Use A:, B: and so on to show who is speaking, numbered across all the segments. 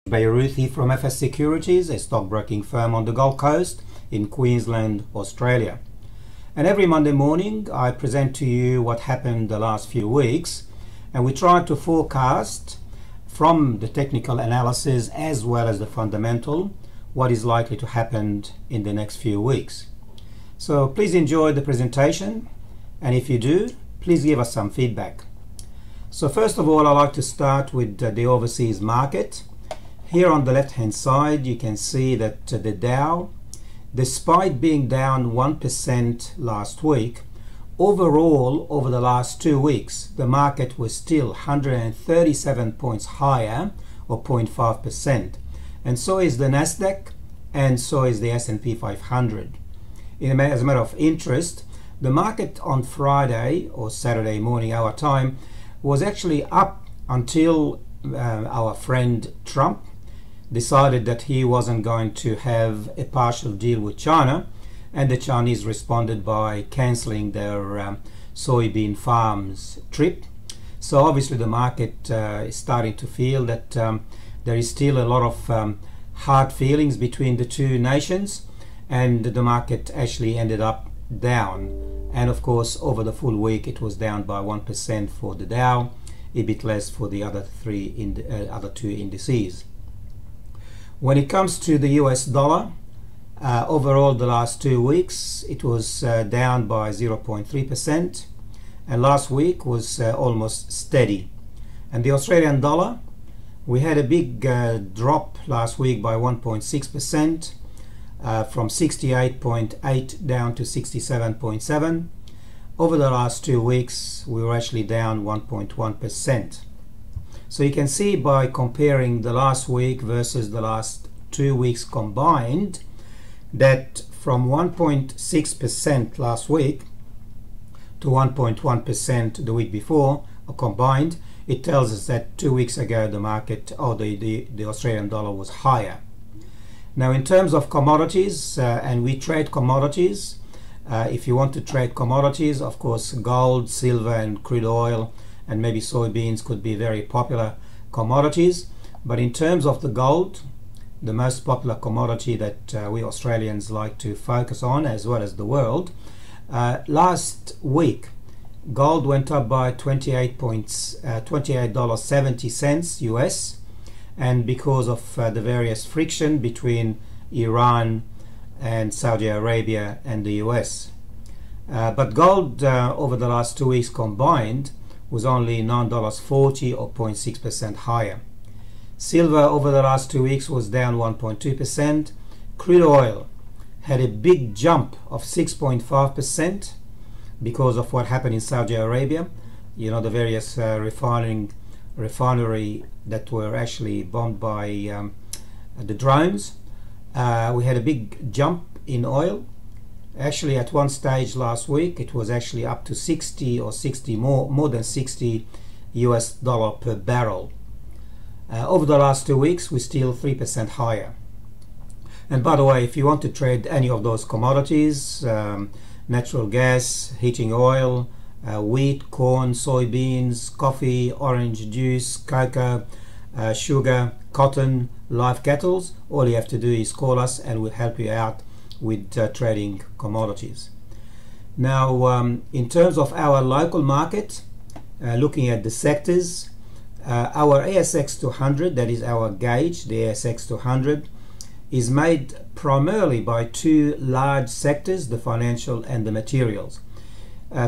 A: Bayruthi from FS Securities, a stockbroking firm on the Gold Coast in Queensland, Australia. And every Monday morning I present to you what happened the last few weeks, and we try to forecast from the technical analysis as well as the fundamental what is likely to happen in the next few weeks. So please enjoy the presentation, and if you do, please give us some feedback. So first of all, I'd like to start with the overseas market. Here on the left hand side you can see that the Dow, despite being down 1% last week, overall over the last 2 weeks the market was still 137 points higher, or 0.5%, and so is the Nasdaq, and so is the S&P 500. As a matter of interest, the market on Friday or Saturday morning our time was actually up until our friend Trump decided that he wasn't going to have a partial deal with China, and the Chinese responded by cancelling their soybean farms trip. So obviously the market is starting to feel that there is still a lot of hard feelings between the two nations, and the market actually ended up down. And of course over the full week it was down by 1% for the Dow, a bit less for the other two indices. When it comes to the US dollar, overall the last 2 weeks it was down by 0.3%, and last week was almost steady. And the Australian dollar, we had a big drop last week by 1.6%, from 68.8 down to 67.7. Over the last 2 weeks we were actually down 1.1%. So you can see by comparing the last week versus the last 2 weeks combined that from 1.6% last week to 1.1% the week before, or combined, it tells us that 2 weeks ago the market, or the Australian dollar, was higher. Now in terms of commodities, and we trade commodities, if you want to trade commodities, of course gold, silver and crude oil and maybe soybeans could be very popular commodities. But in terms of the gold, the most popular commodity that we Australians like to focus on, as well as the world, last week gold went up by $28.70 US, and because of the various friction between Iran and Saudi Arabia and the US. But gold over the last 2 weeks combined was only $9.40, or 0.6% higher. Silver over the last 2 weeks was down 1.2%. Crude oil had a big jump of 6.5% because of what happened in Saudi Arabia. You know, the various refinery that were actually bombed by the drones. We had a big jump in oil. Actually at one stage last week it was actually up to 60 or more than 60 US dollar per barrel. Over the last 2 weeks we're still 3% higher. And by the way, if you want to trade any of those commodities, natural gas, heating oil, wheat, corn, soybeans, coffee, orange juice, cocoa, sugar, cotton, live cattle, all you have to do is call us and we'll help you out with trading commodities. Now in terms of our local market, looking at the sectors, our ASX 200, that is our gauge, the ASX 200, is made primarily by two large sectors, the financial and the materials.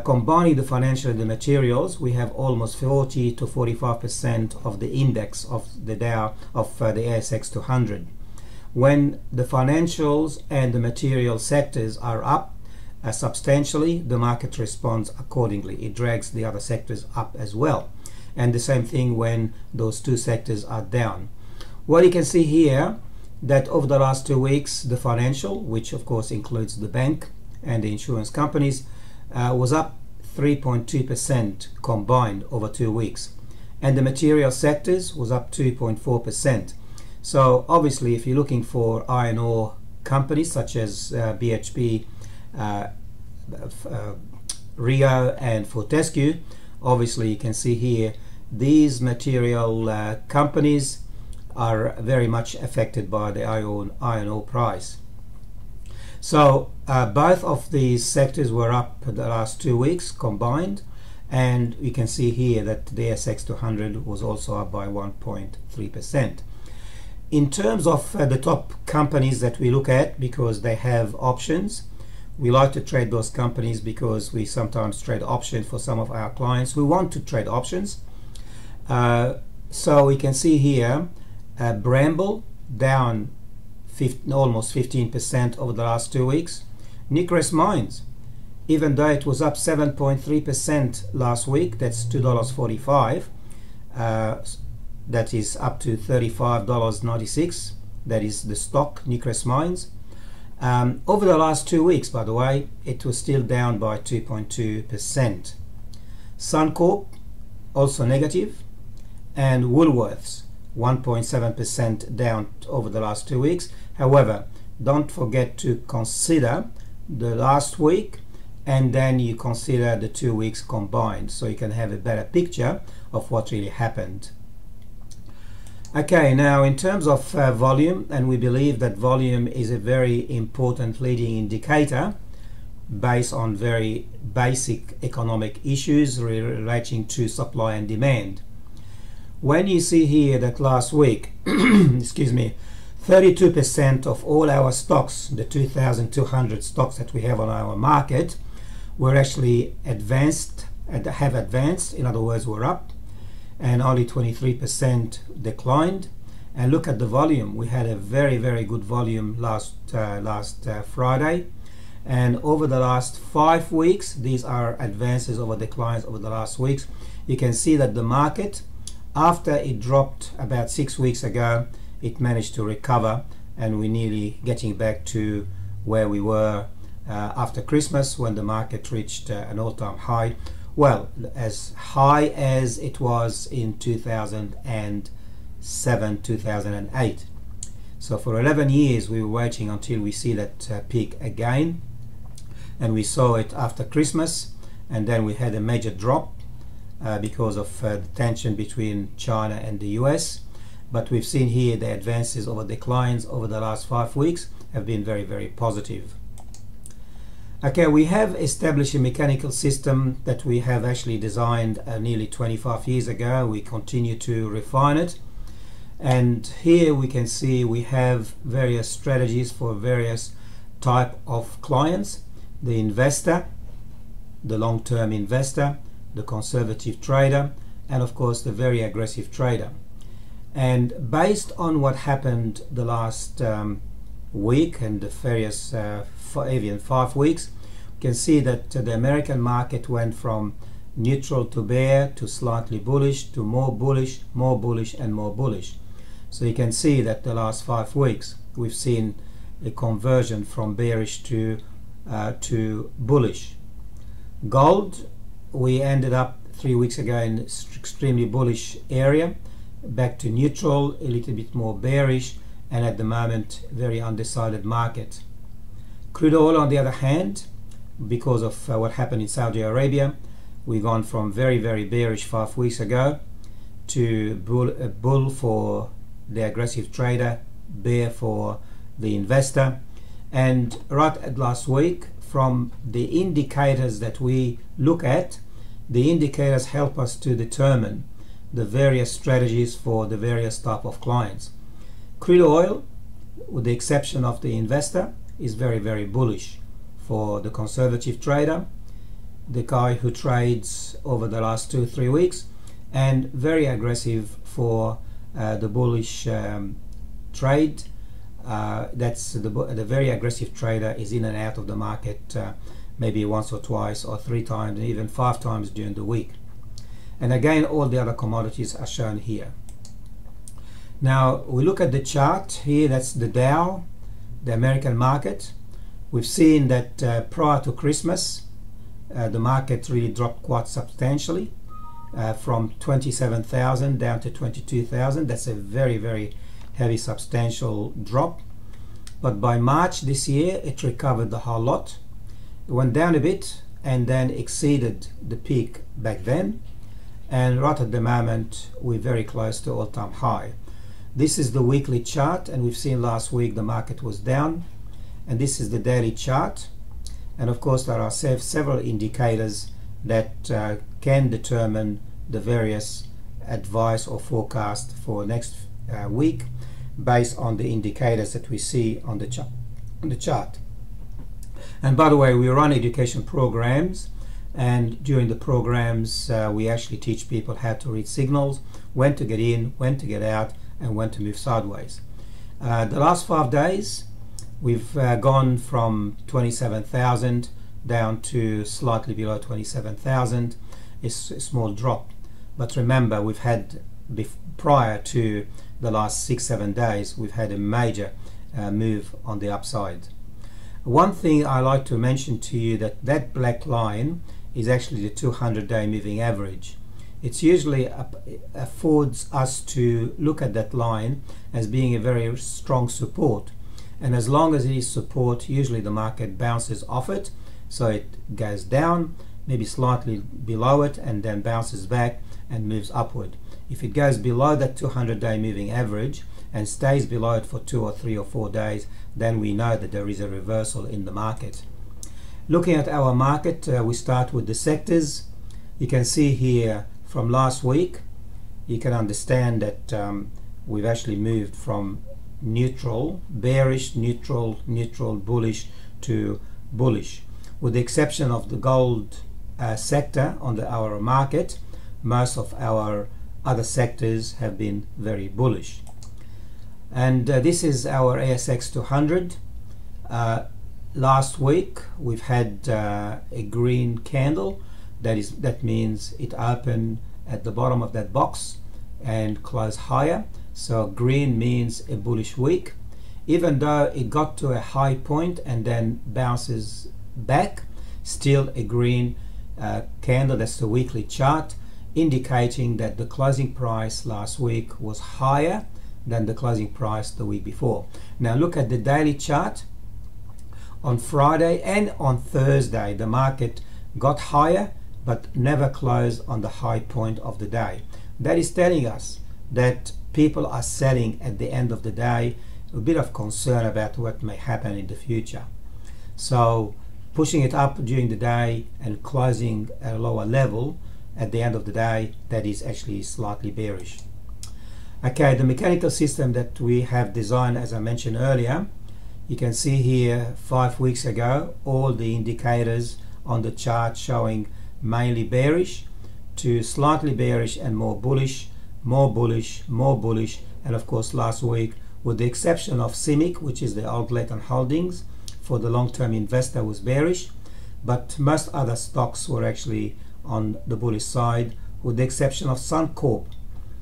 A: Combining the financial and the materials, we have almost 40 to 45% of the index of the Dow, of the ASX 200. When the financials and the material sectors are up substantially, the market responds accordingly. It drags the other sectors up as well. And the same thing when those two sectors are down. Well, you can see here that over the last 2 weeks, the financial, which of course includes the bank and the insurance companies, was up 3.2% combined over 2 weeks. And the material sectors was up 2.4%. So obviously if you're looking for iron ore companies such as BHP, Rio and Fortescue, obviously you can see here these material companies are very much affected by the iron ore price. So both of these sectors were up the last 2 weeks combined, and we can see here that the ASX 200 was also up by 1.3%. In terms of the top companies that we look at, because they have options, we like to trade those companies because we sometimes trade options for some of our clients who want to trade options. So we can see here Bramble down almost 15% over the last 2 weeks. Newcrest Mines, even though it was up 7.3% last week, that's $2.45, that is up to $35.96. That is the stock, Newcrest Mines. Over the last 2 weeks, by the way, it was still down by 2.2%. Suncorp, also negative, and Woolworths, 1.7% down over the last 2 weeks. However, don't forget to consider the last week, and then you consider the 2 weeks combined, so you can have a better picture of what really happened. Okay, now in terms of volume, and we believe that volume is a very important leading indicator based on very basic economic issues relating to supply and demand. When you see here that last week, excuse me, 32% of all our stocks, the 2,200 stocks that we have on our market, were actually advanced, in other words, were up, and only 23% declined. And look at the volume. We had a very, very good volume last Friday, and over the last 5 weeks, these are advances over declines over the last weeks. You can see that the market, after it dropped about 6 weeks ago, it managed to recover, and we're nearly getting back to where we were after Christmas, when the market reached an all-time high. Well, as high as it was in 2007, 2008. So for 11 years we were waiting until we see that peak again, and we saw it after Christmas, and then we had a major drop because of the tension between China and the US. But we've seen here the advances over declines over the last 5 weeks have been very, very positive. Okay, we have established a mechanical system that we have actually designed nearly 25 years ago. We continue to refine it, and here we can see we have various strategies for various type of clients: the investor, the long-term investor, the conservative trader, and of course the very aggressive trader. And based on what happened the last week and the various even 5 weeks, you can see that the American market went from neutral to bear to slightly bullish to more bullish, more bullish, and more bullish. So you can see that the last 5 weeks we've seen a conversion from bearish to bullish. Gold, we ended up 3 weeks ago in extremely bullish area, back to neutral, a little bit more bearish, and at the moment very undecided market. Crude oil, on the other hand, because of what happened in Saudi Arabia, we've gone from very, very bearish 5 weeks ago to bull for the aggressive trader, bear for the investor. And right at last week, from the indicators that we look at, the indicators help us to determine the various strategies for the various type of clients. Crude oil, with the exception of the investor, is very, very bullish for the conservative trader, the guy who trades over the last 2-3 weeks, and very aggressive for the bullish trade. That's the very aggressive trader is in and out of the market maybe once or twice or 3 times and even 5 times during the week. And again, all the other commodities are shown here. Now we look at the chart here. That's the Dow, the American market. We've seen that prior to Christmas the market really dropped quite substantially, from 27,000 down to 22,000. That's a very, very heavy, substantial drop. But by March this year it recovered the whole lot. It went down a bit and then exceeded the peak back then, and right at the moment we're very close to all-time high. This is the weekly chart, and we've seen last week the market was down, and this is the daily chart. And of course there are several indicators that can determine the various advice or forecast for next week based on the indicators that we see on the chart. And by the way, we run education programs, and during the programs we actually teach people how to read signals, when to get in, when to get out, and when to move sideways. The last 5 days we've gone from 27,000 down to slightly below 27,000. It's a small drop, but remember, we've had prior to the last 6-7 days we've had a major move on the upside. One thing I like to mention to you, that black line is actually the 200-day moving average. It's usually affords us to look at that line as being a very strong support, and as long as it is support, usually the market bounces off it, so it goes down, maybe slightly below it, and then bounces back and moves upward. If it goes below that 200-day moving average and stays below it for 2 or 3 or 4 days, then we know that there is a reversal in the market. Looking at our market, we start with the sectors. You can see here from last week, you can understand that we've actually moved from neutral, bearish, neutral, bullish to bullish. With the exception of the gold sector on our market, most of our other sectors have been very bullish. And this is our ASX 200. Last week we've had a green candle. That means it opened at the bottom of that box and closed higher. So green means a bullish week. Even though it got to a high point and then bounces back, still a green candle. That's the weekly chart, indicating that the closing price last week was higher than the closing price the week before. Now look at the daily chart. On Friday and on Thursday the market got higher but never closed on the high point of the day. That is telling us that people are selling at the end of the day, a bit of concern about what may happen in the future. So pushing it up during the day and closing at a lower level at the end of the day, that is actually slightly bearish. Okay, the mechanical system that we have designed, as I mentioned earlier, you can see here 5 weeks ago all the indicators on the chart showing mainly bearish to slightly bearish and more bullish, more bullish, more bullish, and of course last week, with the exception of CIMIC, which is the old Leighton Holdings, for the long-term investor, was bearish, but most other stocks were actually on the bullish side, with the exception of Suncorp.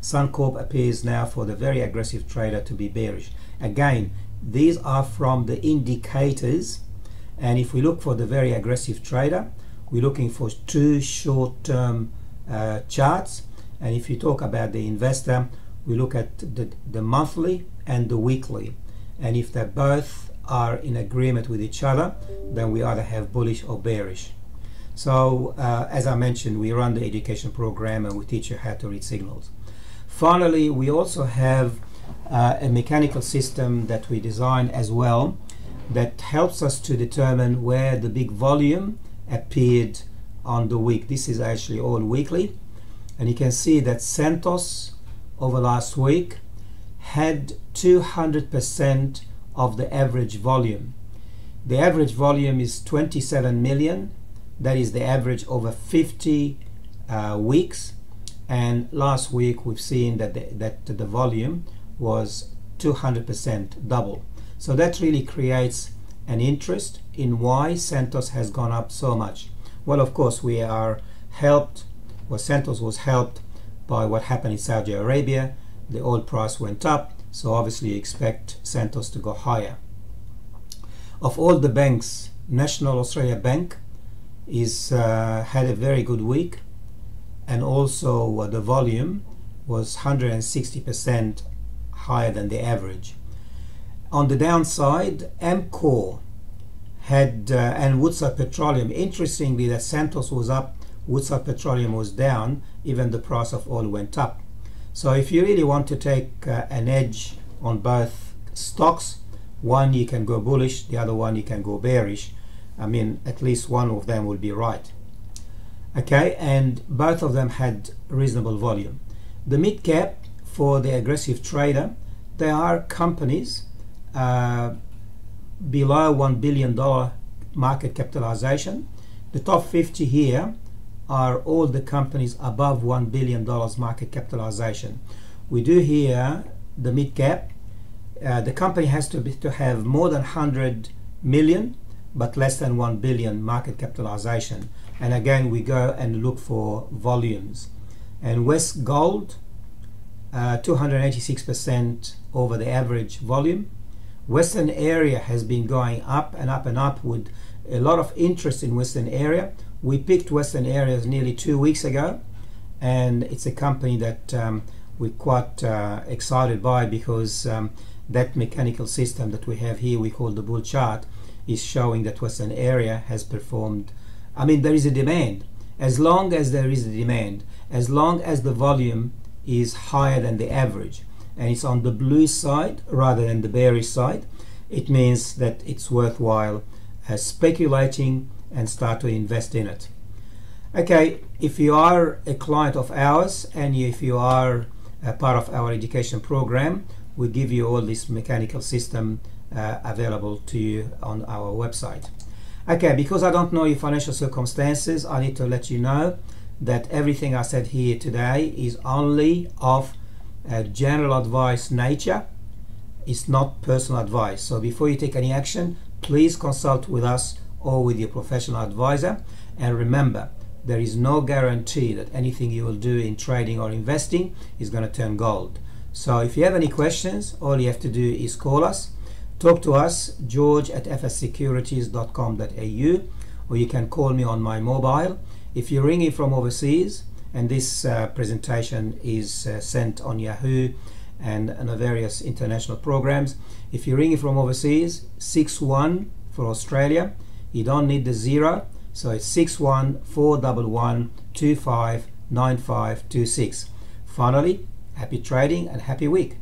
A: Suncorp appears now for the very aggressive trader to be bearish. Again, these are from the indicators, and if we look for the very aggressive trader, we're looking for 2 short-term charts, and if you talk about the investor, we look at the monthly and the weekly, and if they both are in agreement with each other, then we either have bullish or bearish. So as I mentioned, we run the education program and we teach you how to read signals. Finally, we also have a mechanical system that we design as well that helps us to determine where the big volume appeared on the week. This is actually all weekly, and you can see that Santos over last week had 200% of the average volume. The average volume is 27 million. That is the average over 50 weeks, and last week we've seen that the volume was 200% double. So that really creates an interest in why Santos has gone up so much. Well, of course we are helped, well, Santos was helped by what happened in Saudi Arabia. The oil price went up, so obviously you expect Santos to go higher. Of all the banks, National Australia Bank had a very good week, and also the volume was 160% higher than the average. On the downside, Amcor had and Woodside Petroleum. Interestingly, that Santos was up, Woodside Petroleum was down, even the price of oil went up. So if you really want to take an edge on both stocks, one you can go bullish, the other one you can go bearish. I mean, at least one of them will be right. Okay, and both of them had reasonable volume. The mid cap, for the aggressive trader, there are companies below $1 billion market capitalization. The top 50 here are all the companies above $1 billion market capitalization. We do here the mid cap. The company has to have more than 100 million but less than 1 billion market capitalization. And again, we go and look for volumes. And West Gold, 286% over the average volume. Western area has been going up and up and up with a lot of interest in Western area. We picked Western areas nearly 2 weeks ago, and it's a company that we're quite excited by, because that mechanical system that we have here, we call the bull chart, is showing that Western area has performed. I mean, there is a demand. As long as there is a demand, as long as the volume is higher than the average and it's on the blue side rather than the bearish side, it means that it's worthwhile speculating and start to invest in it. Okay, if you are a client of ours and if you are a part of our education program, we give you all this mechanical system available to you on our website. Okay, because I don't know your financial circumstances, I need to let you know that everything I said here today is only of general advice nature. It's not personal advice. So before you take any action, please consult with us or with your professional advisor. And remember, there is no guarantee that anything you will do in trading or investing is going to turn gold. So if you have any questions, all you have to do is call us. Talk to us, george@fssecurities.com.au, or you can call me on my mobile. If you're ringing from overseas, and this presentation is sent on Yahoo and on various international programs, if you're ringing from overseas, 61 for Australia, you don't need the 0, so it's 61-411-259526. Finally, happy trading and happy week.